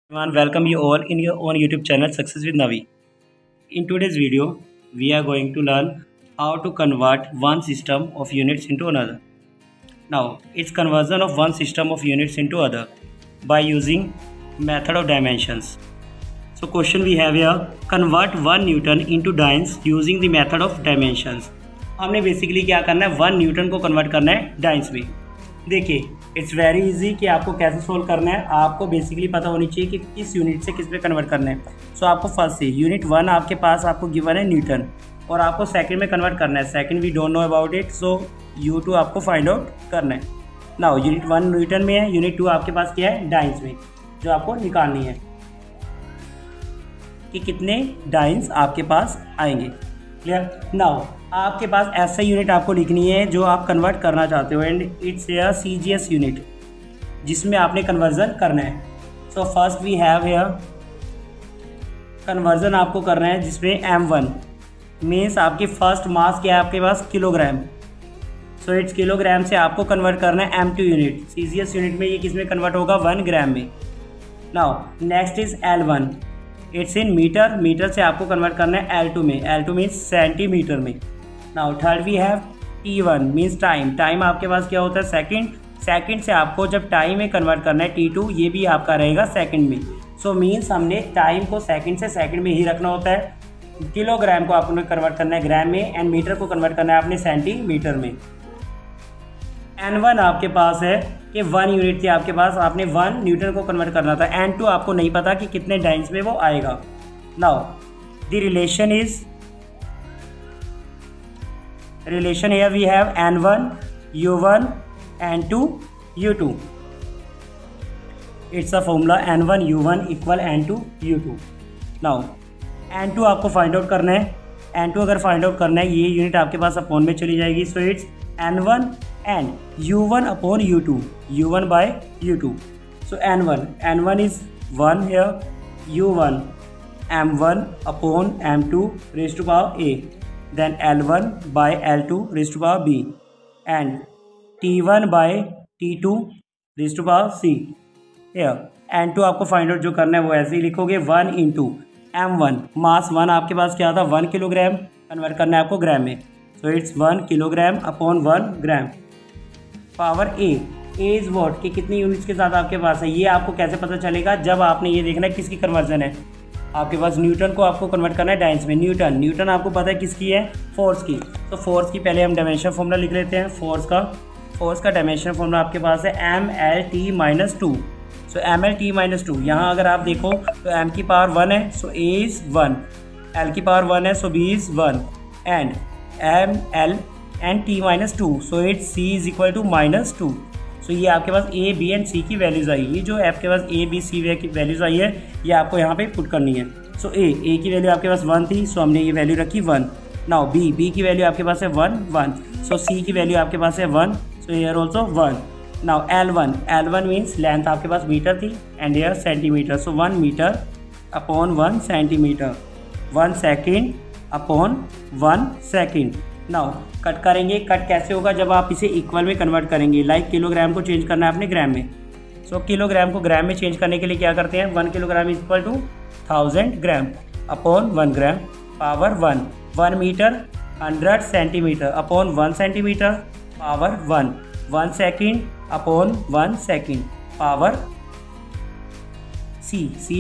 Everyone, welcome you all in your own YouTube channel Success with Navi. In today's video, we are going to learn how to convert one system of units into another. Now, it's conversion of one system of units into other by using method of dimensions. So question we have here, convert 1 Newton into dynes using the method of dimensions. हमने basically क्या करना है, 1 Newton को convert करना है dice में. देखिए it's very easy कि आपको कैसे सोल्व करना है. आपको बेसिकली पता होनी चाहिए कि किस यूनिट से किस पे कन्वर्ट करना है. सो आपको फर्स्ट से यूनिट 1 आपके पास आपको गिवन है न्यूटन और आपको सेकंड में कन्वर्ट करना है. Second we don't know about it, so U2 आपको फाइंड आउट करना है. नाउ यूनिट 1 न्यूटन में है, यूनिट 2 आपके पास क्या है, डाइंस में, जो आपको निकालनी है कि कितने डाइंस आपके पास आएंगे. क्लियर. नाउ आपके पास ऐसा यूनिट आपको लिखनी है जो आप कन्वर्ट करना चाहते हो and it's a CGS unit जिसमें आपने कन्वर्जन करना है. So first we have here conversion आपको करना है जिसमें M1 मीन्स आपकी फर्स्ट मास क्या है आपके पास, किलोग्राम. सो इट्स किलोग्राम से आपको कन्वर्ट करना है M2 यूनिट. CGS यूनिट में ये किस में कन्वर्ट होगा, 1 ग्राम में. Now next is L1, it's in metre. Metre से आपको कन्वर्ट करना है L2 में. L2 मीन्स सेंटीमीटर में. Now third we have T1 means time. Time आपके पास क्या होता है, सेकंड. सेकंड से आपको जब टाइम में कन्वर्ट करना है T2, ये भी आपका रहेगा सेकंड में. सो मीन्स हमने टाइम को सेकंड से सेकंड में ही रखना होता है. किलोग्राम को आपको कन्वर्ट करना है ग्राम में एंड मीटर को कन्वर्ट करना है आपने सेंटीमीटर में. N1 आपके पास है कि 1 यूनिट थी आपके पास, आपने 1 न्यूटन को कन्वर्ट करना था. N2 आपको नहीं पता कि कितने डाइंस में वो आएगा. Now the relation here we have N1 U1 N2 U2. It's a formula N1 U1 equal N2 U2. Now N2 आपको फाइंड आउट करना है. N2 अगर फाइंड आउट करना है, ये यूनिट आपके पास अपॉन में चली जाएगी. So it's N1 and U1 upon U2, U1 by U2. So N1 is 1 here, U1 M1 upon M2 raise to power A, then L1 by L2 raised to power B and T1 by T2 raised to power C. here N2 आपको find out जो करना है वो ऐसे ही लिखोगे, 1 into M1 मास 1 आपके पास क्या था, 1 किलोग्राम. कन्वर्ट करना है आपको ग्राम में. So it's 1 kilogram upon 1 gram power A. Is what कि कितनी यूनिट्स के साथ आपके पास है. ये आपको कैसे पता चलेगा, जब आपने ये देखना है किसकी कन्वर्जन है. आपके पास न्यूटन को आपको कन्वर्ट करना है डाइंस में. न्यूटन आपको पता है किसकी है, फोर्स की. तो फोर्स की पहले हम डायमेंशन फॉर्मूला लिख लेते हैं. फोर्स का डायमेंशन फॉर्मूला आपके पास है MLT-2. सो MLT-2 यहाँ अगर आप देखो तो M की पावर 1 है, सो A इज़ 1. L की पावर 1 है, so B is 1 and ML and T-2. So it's C is equal to -2. So ये आपके पास A, B एंड C की वैल्यूज़ आई. ये जो आपके पास A, B, C की वैल्यूज़ आई है ये आपको यहाँ पे पुट करनी है. सो A की वैल्यू आपके पास 1 थी, सो हमने ये वैल्यू रखी 1. नाउ B की वैल्यू आपके पास है 1. सो C की वैल्यू आपके पास है 1, so here also 1. Now L1 means length आपके पास मीटर थी and here centimetre. So 1 metre upon 1 centimetre, 1 second upon 1 second. Now cut करेंगे. कट कैसे होगा, जब आप इसे इक्वल में कन्वर्ट करेंगे. लाइक किलोग्राम को चेंज करना है अपने ग्राम में. सो किलोग्राम को ग्राम में चेंज करने के लिए क्या करते हैं, 1 kilogram is equal to 1000 gram upon 1 gram power 1. 1 metre 100 centimetre upon 1 centimetre power 1. 1 second upon 1 second power C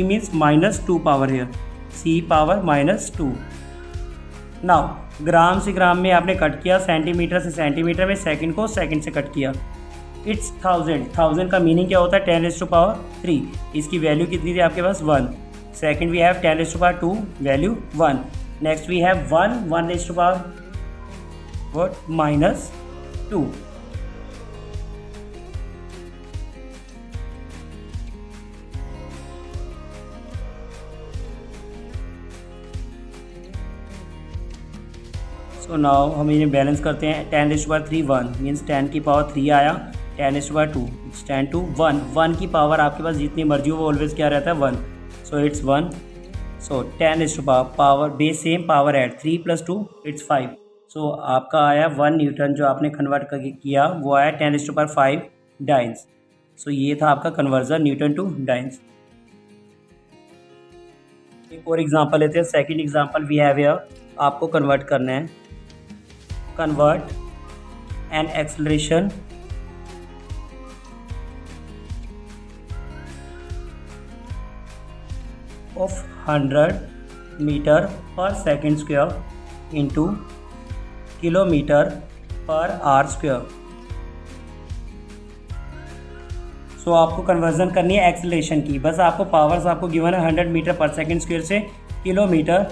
means -2 power है, C पावर -2. नाउ ग्राम से ग्राम में आपने कट किया, सेंटीमीटर से सेंटीमीटर में, सेकंड को सेकंड से कट किया. इट्स 1000 का मीनिंग क्या होता है, 10⁻3. इसकी वैल्यू कितनी थी आपके पास, 1. Second we have 10⁻2 value 1. Next we have 1 -2. So now हम इन्हें बैलेंस करते हैं. 10⁻3 1 मीन्स 10 की पावर 3 आया, 10⁻2 10 to 1 की पावर आपके पास जितनी मर्जी हो वो ऑलवेज क्या रहता है, 1. So it's 1. So 10 power base same power add 3 + 2 it's 5. सो आपका आया 1 न्यूटन जो आपने कन्वर्ट किया वो आया 10⁵ डाइंस. सो ये था आपका कन्वर्जन न्यूटन टू डाइंस. एक और एग्जांपल लेते हैं। Second example we have here, आपको कन्वर्ट करना है। Convert an acceleration of 100 metre per second square into kilometre पर आवर स्क्वायर। सो आपको कन्वर्जन करनी है एक्सेलरेशन की। बस आपको पावर्स आपको गिवन है 100 मीटर पर सेकेंड स्क्वायर से किलोमीटर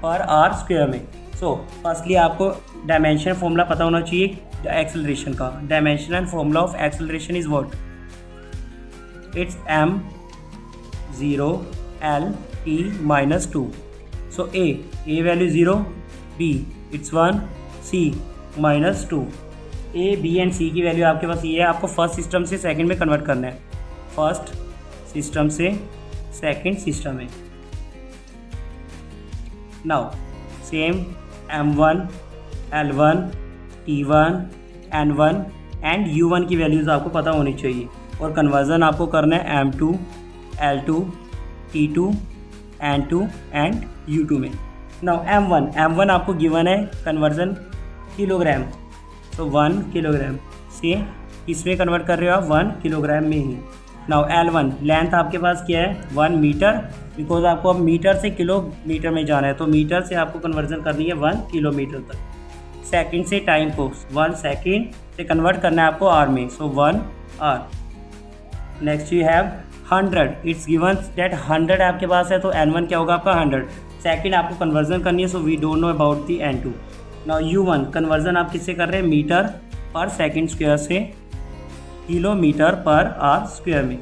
पर आवर स्क्वायर में। सो फर्स्टली आपको डायमेंशन फॉर्मूला पता होना चाहिए एक्सेलरेशन का। Dimensional formula of acceleration is what? It's m 0 L T minus 2. So A value 0, B it's 1, C minus 2. A, B and C की value आपके पास ये है। आपको फर्स्ट सिस्टम से सेकंड में कन्वर्ट करना है। फर्स्ट सिस्टम से सेकंड सिस्टम में। Now same M1, L1, T1, N1 and U1 की वैल्यूज़ आपको पता होनी चाहिए और कन्वर्जन आपको करना है M2, L2, T2, N2 and U2 में। नाउ M1 आपको गिवन है कन्वर्जन किलोग्राम। तो 1 किलोग्राम से इसमें कन्वर्ट कर रहे हो आप 1 किलोग्राम में ही। नाउ L1 लेंथ आपके पास क्या है? 1 मीटर, बिकॉज आपको अब मीटर से किलोमीटर में जाना है तो मीटर से आपको कन्वर्जन करनी है 1 किलोमीटर तक। सेकंड से टाइम को 1 सेकंड से कन्वर्ट करना है आपको आवर में, so 1 hour. Next you have 100, it's given that 100 आपके पास है तो N1 क्या होगा आपका 100। सेकंड आपको कन्वर्जन करनी है, so we don't know about the N2। Now U1 conversion आप किससे कर रहे हैं? मीटर पर सेकंड स्क्वायर से किलोमीटर पर आवर स्क्वायर में।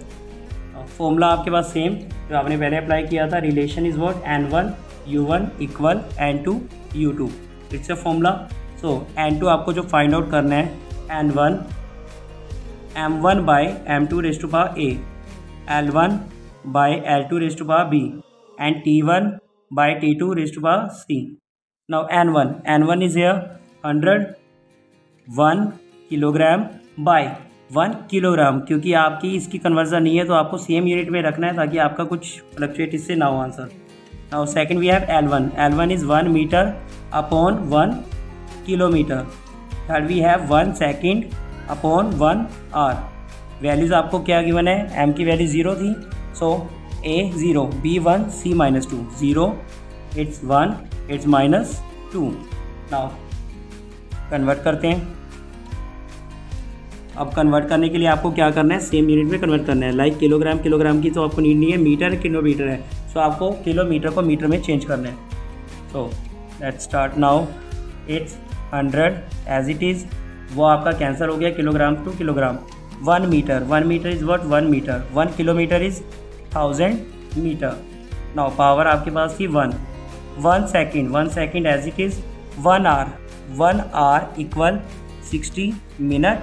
फॉर्मूला आपके पास सेम जो आपने पहले अप्लाई किया था। Relation is what? N1 U1 equal N2 U2। It's a formula. So N2 आपको जो फाइंड आउट करना है N1 M1 by M2 raise to power A, L1 by L2 raised to power B and T1 by T2 raised to power C. Now N1 is here 100 1 kilogram by 1 kilogram, क्योंकि आपकी इसकी conversion नहीं है तो आपको same unit में रखना है ताकि आपका कुछ फ्लक्चुएट इससे ना हो answer. Now second we have L1 is 1 metre upon 1 kilometre. Third we have 1 second upon 1 hour. Values आपको क्या गिवन है? M की वैल्यू 0 थी, so A 0, B 1, C -2। 0 it's 1, it's -2। Now convert करते हैं। अब कन्वर्ट करने के लिए आपको क्या करना है? सेम यूनिट में कन्वर्ट करना है। लाइक किलोग्राम की तो आपको नीड नहीं है, मीटर किलोमीटर है, सो आपको किलोमीटर को मीटर में चेंज करना है। So let's start now. It's 100 as it is, वो आपका कैंसिल हो गया kilogram to kilogram. 1 metre is what? 1 metre. 1 kilometre is 1000 metre. Now power आपके पास थी 1 second as it is 1 hour equal 60 minute.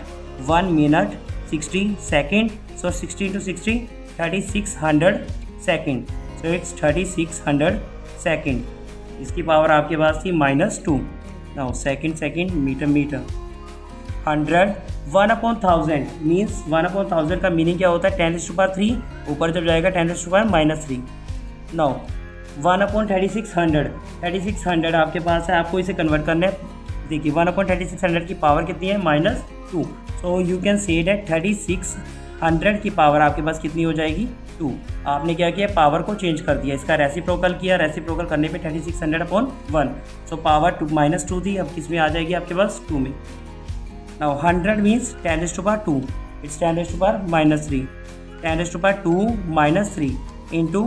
1 minute 60 second, so 60 × 60 3600 second, so it's 3600 second. इसकी power आपके पास थी -2। नाउ सेकेंड मीटर 100 1/1000 मीन्स 1/1000 का meaning क्या होता है? 10⁻3 ऊपर जब जाएगा 10⁻³ नाउ 1/3600 आपके पास है, आपको इसे कन्वर्ट करना है। देखिए 1/3600 की पावर कितनी है? -2। So you can say that 3600 की पावर आपके पास कितनी हो जाएगी? 2। आपने क्या किया? पावर को चेंज कर दिया, इसका रेसिप्रोकल किया। रेसिप्रोकल करने पे 3600/1, सो पावर -2 थी, अब किस में आ जाएगी आपके पास? 2 में। Now 100 means 10⁻², it's 10⁻³ 10⁻² -3 into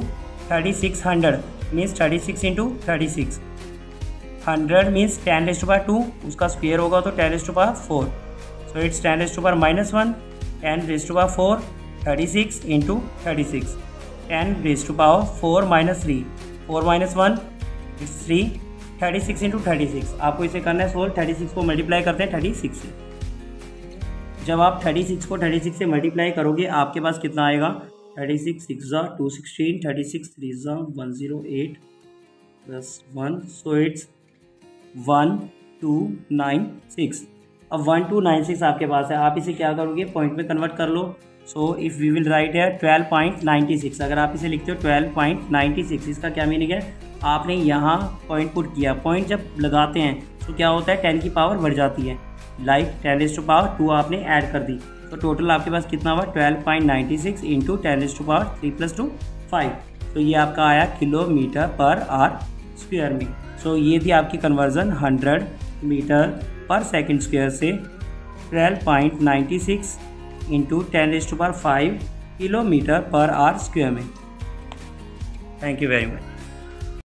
3600 means 36 into 36। 100 means 10⁻², उसका स्क्वायर होगा तो 10⁻4, so it's 10⁻⁻1 10⁻4 36 into 36 10⁻4 -3 4 - 1 it's 3 36 into 36। आपको इसे करना है सोल्व। 36 को मल्टीप्लाई करते हैं 36 से। जब आप 36 को 36 से मल्टीप्लाई करोगे आपके पास कितना आएगा? 36 6 216 36 3 108 +1, सो इट्स 1296। अब 1296 आपके पास है, आप इसे क्या करोगे? पॉइंट में कन्वर्ट कर लो। So if we will write है 12.96, अगर आप इसे लिखते हो 12.96, इसका क्या मीनिंग है, आपने यहाँ पॉइंट पुट किया, पॉइंट जब लगाते हैं तो क्या होता है 10 की पावर बढ़ जाती है, लाइक 10⁻² आपने ऐड कर दी, तो टोटल आपके पास कितना हुआ 12.96 इंटू 10⁻3+2 5, तो ये आपका आया km/h में। सो ये थी आपकी कन्वर्जन 100 मीटर/सेकंड स्क्वायर से 12.96 इंटू 10⁵ km/h में। Thank you very much.